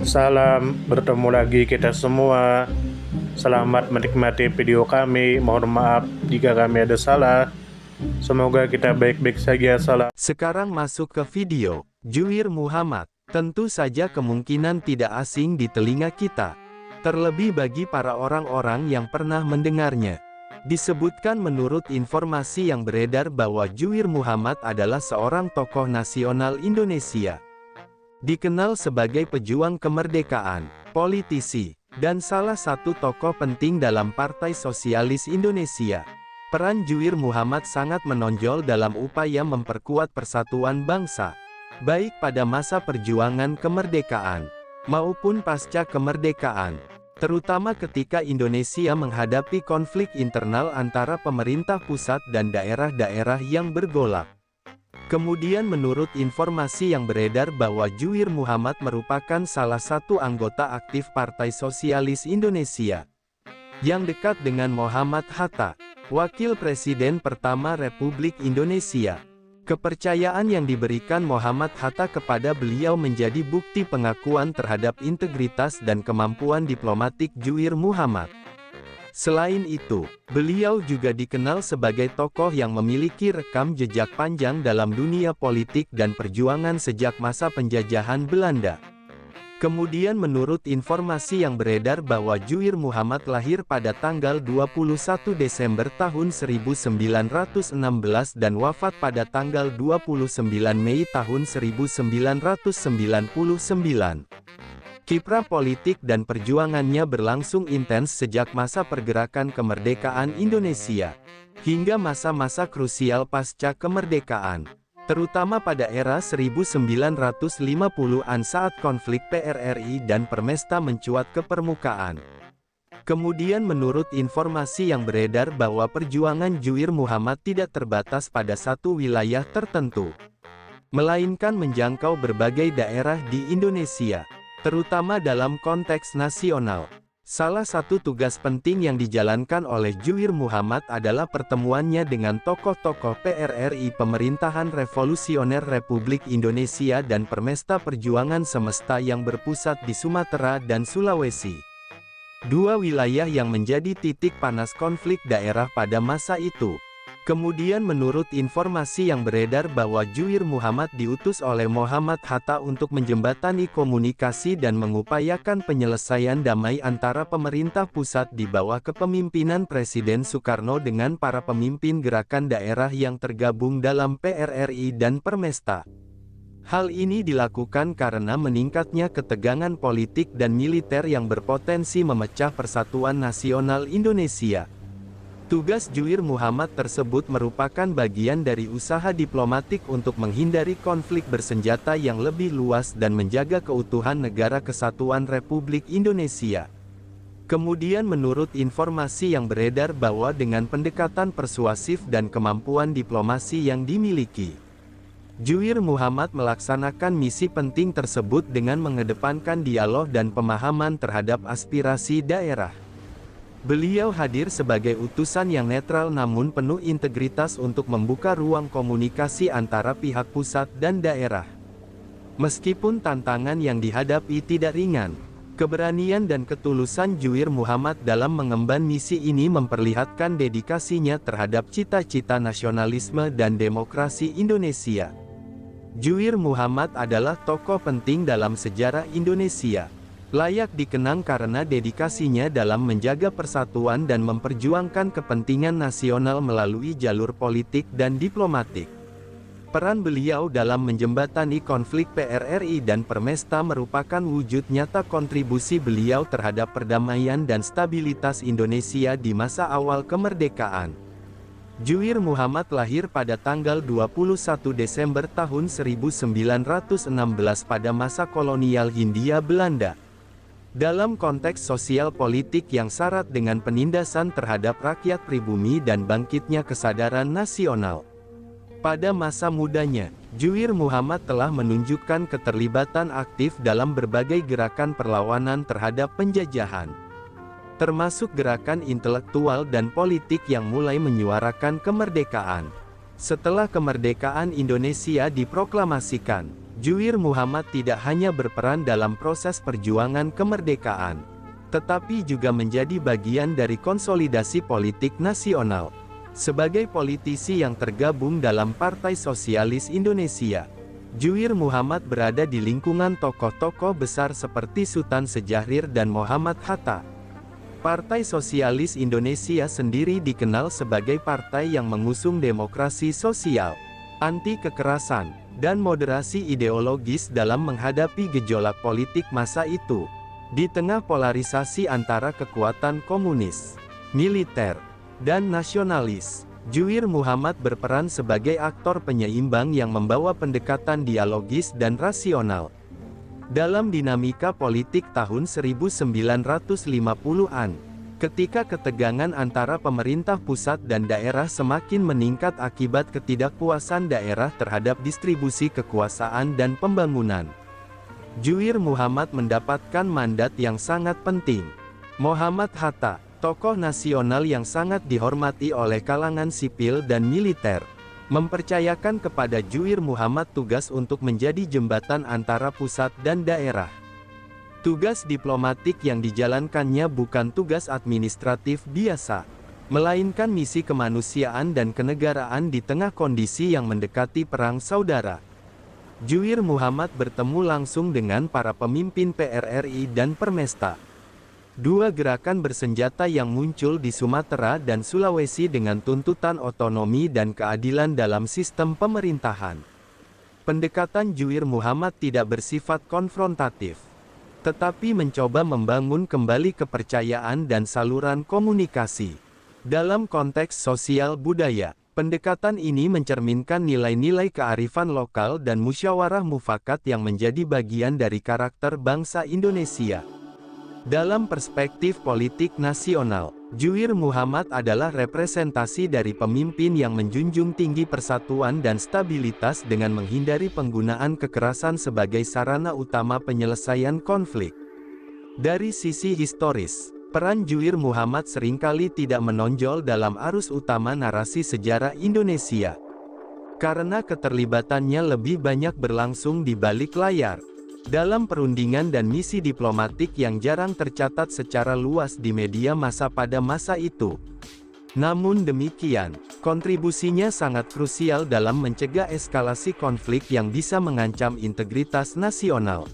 Salam, bertemu lagi kita semua. Selamat menikmati video kami. Mohon maaf jika kami ada salah. Semoga kita baik-baik saja. Salam. Sekarang masuk ke video. Juwir Muhammad. Tentu saja kemungkinan tidak asing di telinga kita. Terlebih bagi para orang-orang yang pernah mendengarnya. Disebutkan menurut informasi yang beredar bahwa Juwir Muhammad adalah seorang tokoh nasional Indonesia. Dikenal sebagai pejuang kemerdekaan, politisi, dan salah satu tokoh penting dalam Partai Sosialis Indonesia. Peran Juwir Muhammad sangat menonjol dalam upaya memperkuat persatuan bangsa, baik pada masa perjuangan kemerdekaan, maupun pasca kemerdekaan, terutama ketika Indonesia menghadapi konflik internal antara pemerintah pusat dan daerah-daerah yang bergolak. Kemudian menurut informasi yang beredar bahwa Juwir Muhammad merupakan salah satu anggota aktif Partai Sosialis Indonesia, yang dekat dengan Muhammad Hatta, Wakil Presiden pertama Republik Indonesia. Kepercayaan yang diberikan Muhammad Hatta kepada beliau menjadi bukti pengakuan terhadap integritas dan kemampuan diplomatik Juwir Muhammad. Selain itu, beliau juga dikenal sebagai tokoh yang memiliki rekam jejak panjang dalam dunia politik dan perjuangan sejak masa penjajahan Belanda. Kemudian menurut informasi yang beredar bahwa Juwir Muhammad lahir pada tanggal 21 Desember tahun 1916 dan wafat pada tanggal 29 Mei tahun 1999. Kiprah politik dan perjuangannya berlangsung intens sejak masa pergerakan kemerdekaan Indonesia, hingga masa-masa krusial pasca kemerdekaan, terutama pada era 1950-an saat konflik PRRI dan Permesta mencuat ke permukaan. Kemudian menurut informasi yang beredar bahwa perjuangan Juwir Muhammad tidak terbatas pada satu wilayah tertentu, melainkan menjangkau berbagai daerah di Indonesia, terutama dalam konteks nasional. Salah satu tugas penting yang dijalankan oleh Juwir Muhammad adalah pertemuannya dengan tokoh-tokoh PRRI Pemerintahan Revolusioner Republik Indonesia dan Permesta Perjuangan Semesta yang berpusat di Sumatera dan Sulawesi. Dua wilayah yang menjadi titik panas konflik daerah pada masa itu. Kemudian menurut informasi yang beredar bahwa Juwir Muhammad diutus oleh Muhammad Hatta untuk menjembatani komunikasi dan mengupayakan penyelesaian damai antara pemerintah pusat di bawah kepemimpinan Presiden Soekarno dengan para pemimpin gerakan daerah yang tergabung dalam PRRI dan Permesta. Hal ini dilakukan karena meningkatnya ketegangan politik dan militer yang berpotensi memecah persatuan nasional Indonesia. Tugas Juwir Muhammad tersebut merupakan bagian dari usaha diplomatik untuk menghindari konflik bersenjata yang lebih luas dan menjaga keutuhan Negara Kesatuan Republik Indonesia. Kemudian menurut informasi yang beredar bahwa dengan pendekatan persuasif dan kemampuan diplomasi yang dimiliki, Juwir Muhammad melaksanakan misi penting tersebut dengan mengedepankan dialog dan pemahaman terhadap aspirasi daerah. Beliau hadir sebagai utusan yang netral namun penuh integritas untuk membuka ruang komunikasi antara pihak pusat dan daerah. Meskipun tantangan yang dihadapi tidak ringan, keberanian dan ketulusan Juwir Muhammad dalam mengemban misi ini memperlihatkan dedikasinya terhadap cita-cita nasionalisme dan demokrasi Indonesia. Juwir Muhammad adalah tokoh penting dalam sejarah Indonesia, layak dikenang karena dedikasinya dalam menjaga persatuan dan memperjuangkan kepentingan nasional melalui jalur politik dan diplomatik. Peran beliau dalam menjembatani konflik PRRI dan Permesta merupakan wujud nyata kontribusi beliau terhadap perdamaian dan stabilitas Indonesia di masa awal kemerdekaan. Juwir Muhammad lahir pada tanggal 21 Desember tahun 1916 pada masa kolonial Hindia Belanda. Dalam konteks sosial politik yang syarat dengan penindasan terhadap rakyat pribumi dan bangkitnya kesadaran nasional. Pada masa mudanya, Juwir Muhammad telah menunjukkan keterlibatan aktif dalam berbagai gerakan perlawanan terhadap penjajahan, termasuk gerakan intelektual dan politik yang mulai menyuarakan kemerdekaan. Setelah kemerdekaan Indonesia diproklamasikan, Juwir Muhammad tidak hanya berperan dalam proses perjuangan kemerdekaan, tetapi juga menjadi bagian dari konsolidasi politik nasional. Sebagai politisi yang tergabung dalam Partai Sosialis Indonesia, Juwir Muhammad berada di lingkungan tokoh-tokoh besar seperti Sultan Syahrir dan Muhammad Hatta. Partai Sosialis Indonesia sendiri dikenal sebagai partai yang mengusung demokrasi sosial, anti kekerasan, dan moderasi ideologis dalam menghadapi gejolak politik masa itu. Di tengah polarisasi antara kekuatan komunis, militer, dan nasionalis, Juwir Muhammad berperan sebagai aktor penyeimbang yang membawa pendekatan dialogis dan rasional. Dalam dinamika politik tahun 1950-an, ketika ketegangan antara pemerintah pusat dan daerah semakin meningkat akibat ketidakpuasan daerah terhadap distribusi kekuasaan dan pembangunan, Juwir Muhammad mendapatkan mandat yang sangat penting. Muhammad Hatta, tokoh nasional yang sangat dihormati oleh kalangan sipil dan militer, mempercayakan kepada Juwir Muhammad tugas untuk menjadi jembatan antara pusat dan daerah. Tugas diplomatik yang dijalankannya bukan tugas administratif biasa, melainkan misi kemanusiaan dan kenegaraan di tengah kondisi yang mendekati perang saudara. Juwir Muhammad bertemu langsung dengan para pemimpin PRRI dan Permesta, dua gerakan bersenjata yang muncul di Sumatera dan Sulawesi dengan tuntutan otonomi dan keadilan dalam sistem pemerintahan. Pendekatan Juwir Muhammad tidak bersifat konfrontatif, tetapi mencoba membangun kembali kepercayaan dan saluran komunikasi. Dalam konteks sosial budaya, pendekatan ini mencerminkan nilai-nilai kearifan lokal dan musyawarah mufakat yang menjadi bagian dari karakter bangsa Indonesia. Dalam perspektif politik nasional, Juwir Muhammad adalah representasi dari pemimpin yang menjunjung tinggi persatuan dan stabilitas dengan menghindari penggunaan kekerasan sebagai sarana utama penyelesaian konflik. Dari sisi historis, peran Juwir Muhammad seringkali tidak menonjol dalam arus utama narasi sejarah Indonesia, karena keterlibatannya lebih banyak berlangsung di balik layar, dalam perundingan dan misi diplomatik yang jarang tercatat secara luas di media massa pada masa itu. Namun demikian, kontribusinya sangat krusial dalam mencegah eskalasi konflik yang bisa mengancam integritas nasional.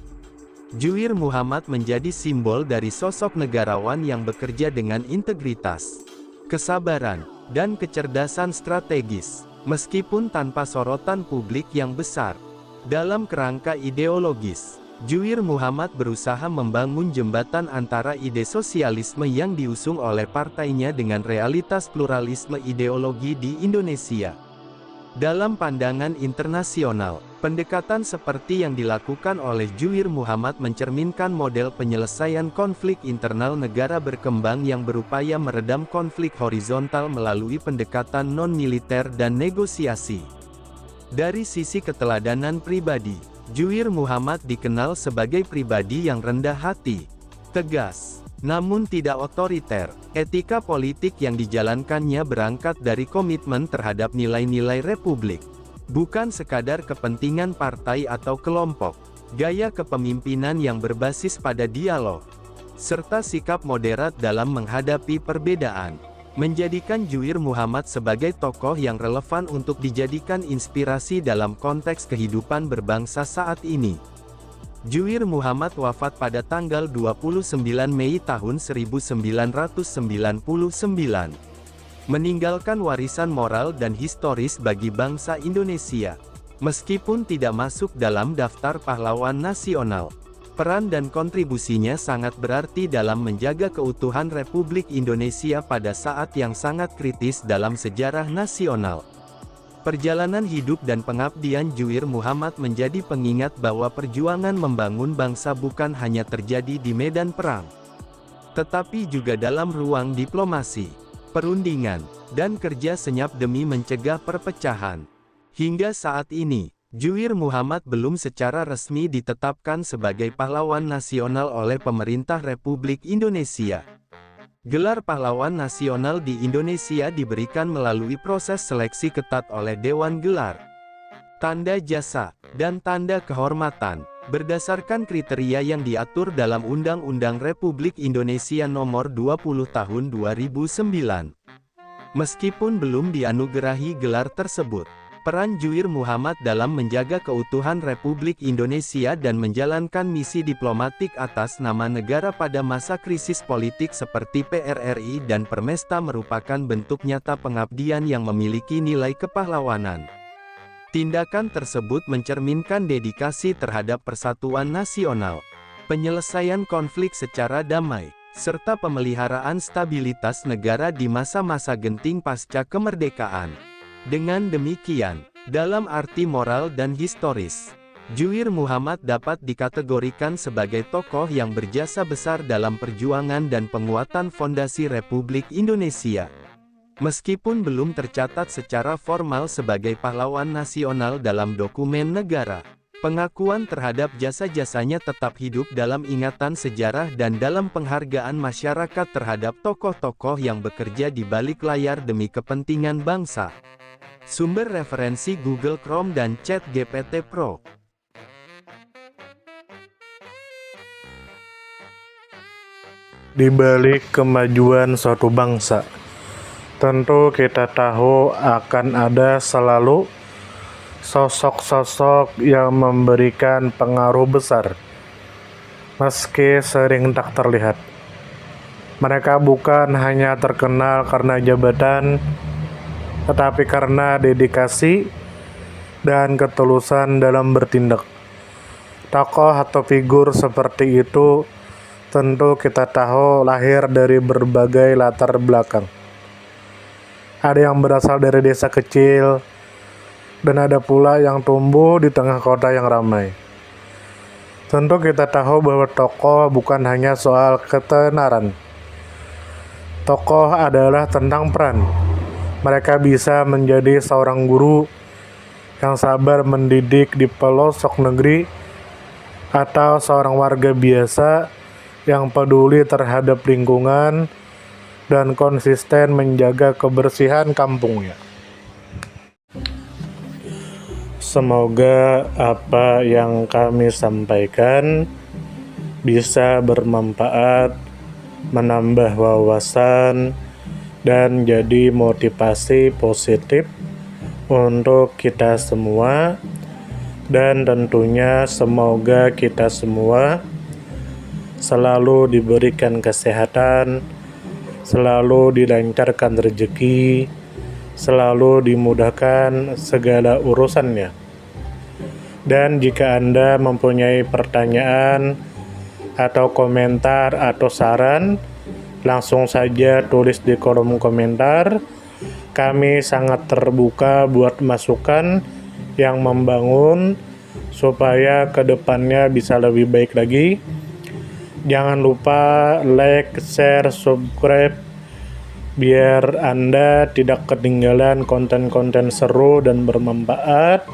Juwir Muhammad menjadi simbol dari sosok negarawan yang bekerja dengan integritas, kesabaran, dan kecerdasan strategis, meskipun tanpa sorotan publik yang besar. Dalam kerangka ideologis, Juwir Muhammad berusaha membangun jembatan antara ide sosialisme yang diusung oleh partainya dengan realitas pluralisme ideologi di Indonesia. Dalam pandangan internasional, pendekatan seperti yang dilakukan oleh Juwir Muhammad mencerminkan model penyelesaian konflik internal negara berkembang yang berupaya meredam konflik horizontal melalui pendekatan non-militer dan negosiasi. Dari sisi keteladanan pribadi, Juwir Muhammad dikenal sebagai pribadi yang rendah hati, tegas, namun tidak otoriter. Etika politik yang dijalankannya berangkat dari komitmen terhadap nilai-nilai republik, bukan sekadar kepentingan partai atau kelompok. Gaya kepemimpinan yang berbasis pada dialog, serta sikap moderat dalam menghadapi perbedaan, menjadikan Juwir Muhammad sebagai tokoh yang relevan untuk dijadikan inspirasi dalam konteks kehidupan berbangsa saat ini. Juwir Muhammad wafat pada tanggal 29 Mei tahun 1999, meninggalkan warisan moral dan historis bagi bangsa Indonesia. Meskipun tidak masuk dalam daftar pahlawan nasional, peran dan kontribusinya sangat berarti dalam menjaga keutuhan Republik Indonesia pada saat yang sangat kritis dalam sejarah nasional. Perjalanan hidup dan pengabdian Juwir Muhammad menjadi pengingat bahwa perjuangan membangun bangsa bukan hanya terjadi di medan perang, tetapi juga dalam ruang diplomasi, perundingan, dan kerja senyap demi mencegah perpecahan. Hingga saat ini, Juwir Muhammad belum secara resmi ditetapkan sebagai pahlawan nasional oleh pemerintah Republik Indonesia. Gelar pahlawan nasional di Indonesia diberikan melalui proses seleksi ketat oleh Dewan Gelar Tanda Jasa dan tanda kehormatan, berdasarkan kriteria yang diatur dalam Undang-Undang Republik Indonesia Nomor 20 Tahun 2009. Meskipun belum dianugerahi gelar tersebut, peran Juwir Muhammad dalam menjaga keutuhan Republik Indonesia dan menjalankan misi diplomatik atas nama negara pada masa krisis politik seperti PRRI dan Permesta merupakan bentuk nyata pengabdian yang memiliki nilai kepahlawanan. Tindakan tersebut mencerminkan dedikasi terhadap persatuan nasional, penyelesaian konflik secara damai, serta pemeliharaan stabilitas negara di masa-masa genting pasca kemerdekaan. Dengan demikian, dalam arti moral dan historis, Juwir Muhammad dapat dikategorikan sebagai tokoh yang berjasa besar dalam perjuangan dan penguatan fondasi Republik Indonesia. Meskipun belum tercatat secara formal sebagai pahlawan nasional dalam dokumen negara, pengakuan terhadap jasa-jasanya tetap hidup dalam ingatan sejarah dan dalam penghargaan masyarakat terhadap tokoh-tokoh yang bekerja di balik layar demi kepentingan bangsa. Sumber referensi Google Chrome dan ChatGPT Pro. Di balik kemajuan suatu bangsa, tentu kita tahu akan ada selalu sosok-sosok yang memberikan pengaruh besar, meski sering tak terlihat. Mereka bukan hanya terkenal karena jabatan, tetapi karena dedikasi dan ketulusan dalam bertindak. Tokoh atau figur seperti itu tentu kita tahu lahir dari berbagai latar belakang. Ada yang berasal dari desa kecil, dan ada pula yang tumbuh di tengah kota yang ramai. Tentu kita tahu bahwa tokoh bukan hanya soal ketenaran. Tokoh adalah tentang peran. Mereka bisa menjadi seorang guru yang sabar mendidik di pelosok negeri, atau seorang warga biasa yang peduli terhadap lingkungan dan konsisten menjaga kebersihan kampungnya. Semoga apa yang kami sampaikan bisa bermanfaat, menambah wawasan, dan jadi motivasi positif untuk kita semua, dan tentunya semoga kita semua selalu diberikan kesehatan, selalu dilancarkan rezeki, selalu dimudahkan segala urusannya. Dan jika Anda mempunyai pertanyaan atau komentar atau saran, langsung saja tulis di kolom komentar. Kami sangat terbuka buat masukan yang membangun supaya kedepannya bisa lebih baik lagi. Jangan lupa like, share, subscribe biar Anda tidak ketinggalan konten-konten seru dan bermanfaat.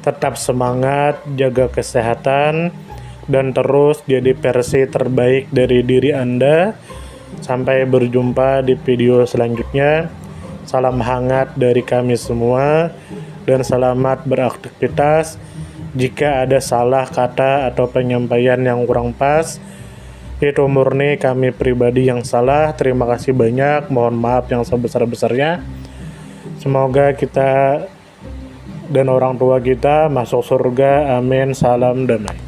Tetap semangat, jaga kesehatan, dan terus jadi versi terbaik dari diri Anda. Sampai berjumpa di video selanjutnya. Salam hangat dari kami semua, dan selamat beraktivitas. Jika ada salah kata atau penyampaian yang kurang pas, itu murni kami pribadi yang salah. Terima kasih banyak, mohon maaf yang sebesar-besarnya. Semoga kita dan orang tua kita masuk surga, amin. Salam damai.